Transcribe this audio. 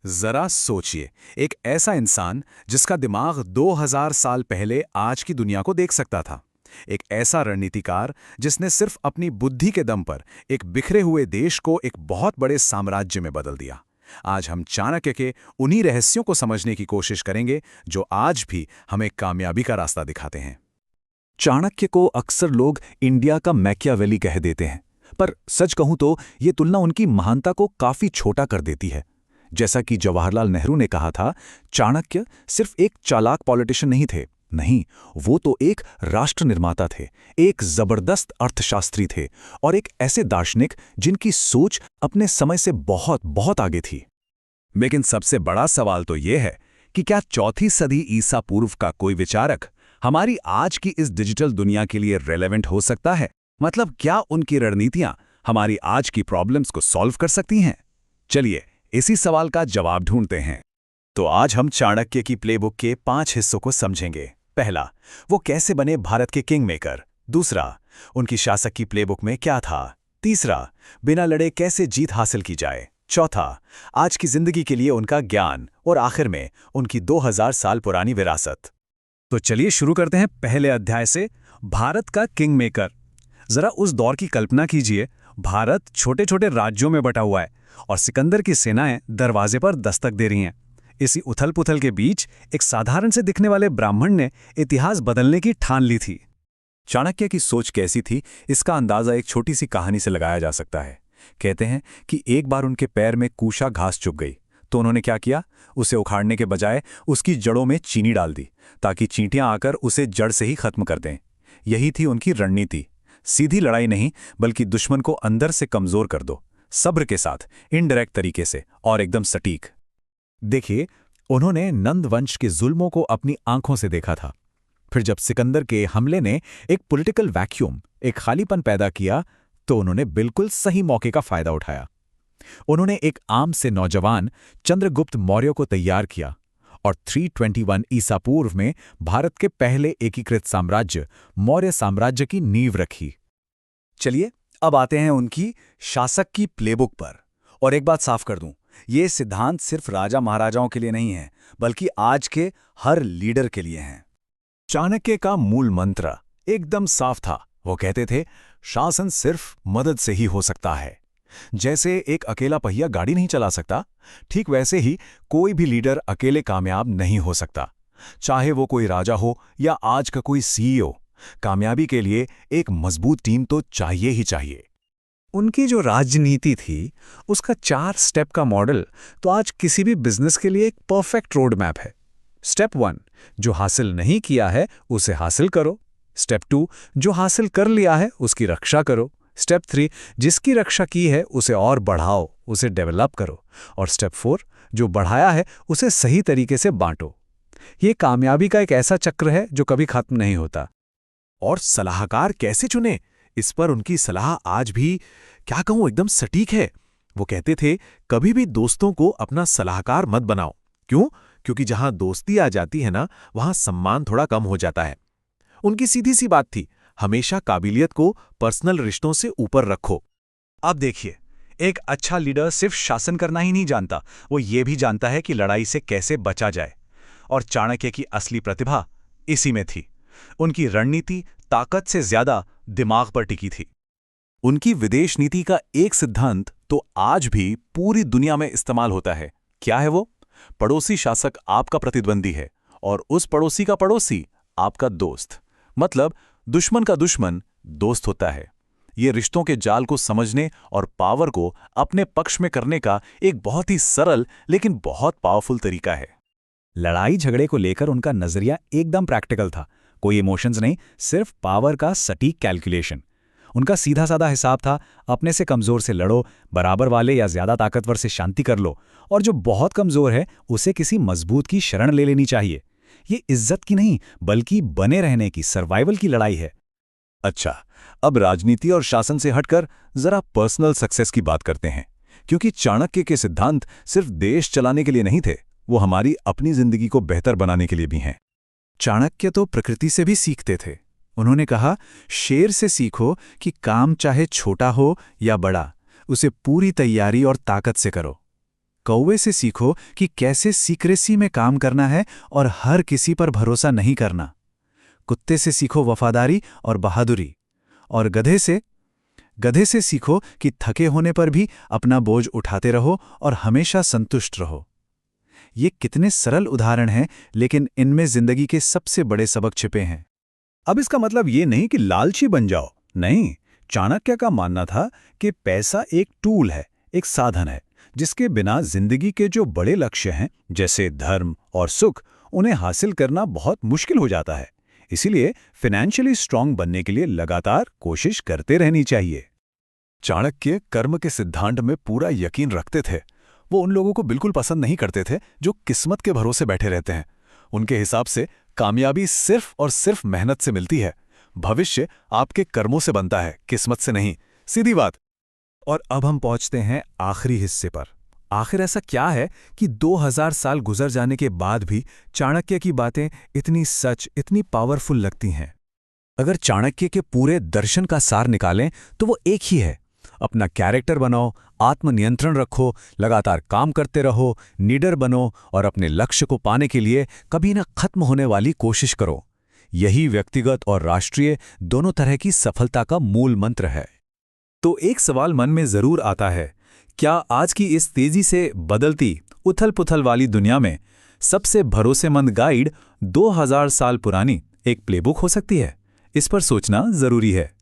जरा सोचिए, एक ऐसा इंसान जिसका दिमाग 2000 साल पहले आज की दुनिया को देख सकता था। एक ऐसा रणनीतिकार जिसने सिर्फ अपनी बुद्धि के दम पर एक बिखरे हुए देश को एक बहुत बड़े साम्राज्य में बदल दिया। आज हम चाणक्य के उन्हीं रहस्यों को समझने की कोशिश करेंगे जो आज भी हमें कामयाबी का रास्ता दिखाते हैं। चाणक्य को अक्सर लोग इंडिया का मैकियावेली कह देते हैं, पर सच कहूं तो ये तुलना उनकी महानता को काफी छोटा कर देती है। जैसा कि जवाहरलाल नेहरू ने कहा था, चाणक्य सिर्फ एक चालाक पॉलिटिशियन नहीं थे। नहीं, वो तो एक राष्ट्र निर्माता थे, एक जबरदस्त अर्थशास्त्री थे और एक ऐसे दार्शनिक जिनकी सोच अपने समय से बहुत बहुत आगे थी। लेकिन सबसे बड़ा सवाल तो ये है कि क्या चौथी सदी ईसा पूर्व का कोई विचारक हमारी आज की इस डिजिटल दुनिया के लिए रेलेवेंट हो सकता है? मतलब क्या उनकी रणनीतियां हमारी आज की प्रॉब्लम्स को सॉल्व कर सकती हैं? चलिए इसी सवाल का जवाब ढूंढते हैं। तो आज हम चाणक्य की प्लेबुक के 5 हिस्सों को समझेंगे। पहला, वो कैसे बने भारत के किंग मेकर। दूसरा, उनकी शासक की प्लेबुक में क्या था। तीसरा, बिना लड़े कैसे जीत हासिल की जाए। चौथा, आज की जिंदगी के लिए उनका ज्ञान। और आखिर में उनकी 2000 साल पुरानी विरासत। तो चलिए शुरू करते हैं पहले अध्याय से, भारत का किंग मेकर। जरा उस दौर की कल्पना कीजिए। भारत छोटे छोटे राज्यों में बटा हुआ है और सिकंदर की सेनाएं दरवाजे पर दस्तक दे रही हैं। इसी उथल पुथल के बीच एक साधारण से दिखने वाले ब्राह्मण ने इतिहास बदलने की ठान ली थी। चाणक्य की सोच कैसी थी, इसका अंदाजा एक छोटी सी कहानी से लगाया जा सकता है। कहते हैं कि एक बार उनके पैर में कूशा घास चुभ गई, तो उन्होंने क्या किया, उसे उखाड़ने के बजाय उसकी जड़ों में चीनी डाल दी, ताकि चींटियां आकर उसे जड़ से ही खत्म कर दें। यही थी उनकी रणनीति। सीधी लड़ाई नहीं, बल्कि दुश्मन को अंदर से कमजोर कर दो, सब्र के साथ, इनडायरेक्ट तरीके से और एकदम सटीक। देखिए, उन्होंने नंद वंश के जुल्मों को अपनी आंखों से देखा था। फिर जब सिकंदर के हमले ने एक पॉलिटिकल वैक्यूम, एक खालीपन पैदा किया, तो उन्होंने बिल्कुल सही मौके का फायदा उठाया। उन्होंने एक आम से नौजवान चंद्रगुप्त मौर्य को तैयार किया और 321 ईसा पूर्व में भारत के पहले एकीकृत साम्राज्य मौर्य साम्राज्य की नींव रखी। चलिए अब आते हैं उनकी शासक की प्लेबुक पर। और एक बात साफ कर दूं, ये सिद्धांत सिर्फ राजा महाराजाओं के लिए नहीं है, बल्कि आज के हर लीडर के लिए हैं। चाणक्य का मूल मंत्र एकदम साफ था। वो कहते थे, शासन सिर्फ मदद से ही हो सकता है। जैसे एक अकेला पहिया गाड़ी नहीं चला सकता, ठीक वैसे ही कोई भी लीडर अकेले कामयाब नहीं हो सकता। चाहे वो कोई राजा हो या आज का कोई सीईओ, कामयाबी के लिए एक मजबूत टीम तो चाहिए ही चाहिए। उनकी जो राजनीति थी, उसका 4 स्टेप का मॉडल तो आज किसी भी बिजनेस के लिए एक परफेक्ट रोड मैप है। स्टेप 1, जो हासिल नहीं किया है उसे हासिल करो। स्टेप 2, जो हासिल कर लिया है उसकी रक्षा करो। स्टेप 3, जिसकी रक्षा की है उसे और बढ़ाओ, उसे डेवलप करो। और स्टेप 4, जो बढ़ाया है उसे सही तरीके से बांटो। ये कामयाबी का एक ऐसा चक्र है जो कभी खत्म नहीं होता। और सलाहकार कैसे चुने, इस पर उनकी सलाह आज भी, क्या कहूं, एकदम सटीक है। वो कहते थे, कभी भी दोस्तों को अपना सलाहकार मत बनाओ। क्यों? क्योंकि जहां दोस्ती आ जाती है ना, वहां सम्मान थोड़ा कम हो जाता है। उनकी सीधी सी बात थी, हमेशा काबिलियत को पर्सनल रिश्तों से ऊपर रखो। अब देखिए, एक अच्छा लीडर सिर्फ शासन करना ही नहीं जानता, वो ये भी जानता है कि लड़ाई से कैसे बचा जाए। और चाणक्य की असली प्रतिभा इसी में थी। उनकी रणनीति ताकत से ज्यादा दिमाग पर टिकी थी। उनकी विदेश नीति का एक सिद्धांत तो आज भी पूरी दुनिया में इस्तेमाल होता है। क्या है वो? पड़ोसी शासक आपका प्रतिद्वंदी है और उस पड़ोसी का पड़ोसी आपका दोस्त। मतलब दुश्मन का दुश्मन दोस्त होता है। ये रिश्तों के जाल को समझने और पावर को अपने पक्ष में करने का एक बहुत ही सरल लेकिन बहुत पावरफुल तरीका है। लड़ाई झगड़े को लेकर उनका नजरिया एकदम प्रैक्टिकल था। कोई इमोशंस नहीं, सिर्फ पावर का सटीक कैलकुलेशन। उनका सीधा साधा हिसाब था, अपने से कमजोर से लड़ो, बराबर वाले या ज्यादा ताकतवर से शांति कर लो, और जो बहुत कमजोर है उसे किसी मजबूत की शरण ले लेनी चाहिए। ये इज्जत की नहीं, बल्कि बने रहने की, सर्वाइवल की लड़ाई है। अच्छा, अब राजनीति और शासन से हटकर जरा पर्सनल सक्सेस की बात करते हैं। क्योंकि चाणक्य के सिद्धांत सिर्फ देश चलाने के लिए नहीं थे, वो हमारी अपनी जिंदगी को बेहतर बनाने के लिए भी हैं। चाणक्य तो प्रकृति से भी सीखते थे। उन्होंने कहा, शेर से सीखो कि काम चाहे छोटा हो या बड़ा, उसे पूरी तैयारी और ताकत से करो। कौवे से सीखो कि कैसे सीक्रेसी में काम करना है और हर किसी पर भरोसा नहीं करना। कुत्ते से सीखो वफादारी और बहादुरी। और गधे से सीखो कि थके होने पर भी अपना बोझ उठाते रहो और हमेशा संतुष्ट रहो। ये कितने सरल उदाहरण हैं, लेकिन इनमें जिंदगी के सबसे बड़े सबक छिपे हैं। अब इसका मतलब ये नहीं कि लालची बन जाओ, नहीं। चाणक्य का मानना था कि पैसा एक टूल है, एक साधन है, जिसके बिना जिंदगी के जो बड़े लक्ष्य हैं, जैसे धर्म और सुख, उन्हें हासिल करना बहुत मुश्किल हो जाता है। इसीलिए फाइनेंशियली स्ट्रांग बनने के लिए लगातार कोशिश करते रहनी चाहिए। चाणक्य कर्म के सिद्धांत में पूरा यकीन रखते थे। वो उन लोगों को बिल्कुल पसंद नहीं करते थे जो किस्मत के भरोसे बैठे रहते हैं। उनके हिसाब से कामयाबी सिर्फ और सिर्फ मेहनत से मिलती है। भविष्य आपके कर्मों से बनता है, किस्मत से नहीं। सीधी बात। और अब हम पहुंचते हैं आखिरी हिस्से पर। आखिर ऐसा क्या है कि 2000 साल गुजर जाने के बाद भी चाणक्य की बातें इतनी सच, इतनी पावरफुल लगती हैं? अगर चाणक्य के पूरे दर्शन का सार निकालें तो वो एक ही है। अपना कैरेक्टर बनाओ, आत्मनियंत्रण रखो, लगातार काम करते रहो, निडर बनो और अपने लक्ष्य को पाने के लिए कभी न खत्म होने वाली कोशिश करो। यही व्यक्तिगत और राष्ट्रीय दोनों तरह की सफलता का मूल मंत्र है। तो एक सवाल मन में जरूर आता है, क्या आज की इस तेजी से बदलती, उथल-पुथल वाली दुनिया में सबसे भरोसेमंद गाइड 2000 साल पुरानी एक प्लेबुक हो सकती है? इस पर सोचना जरूरी है।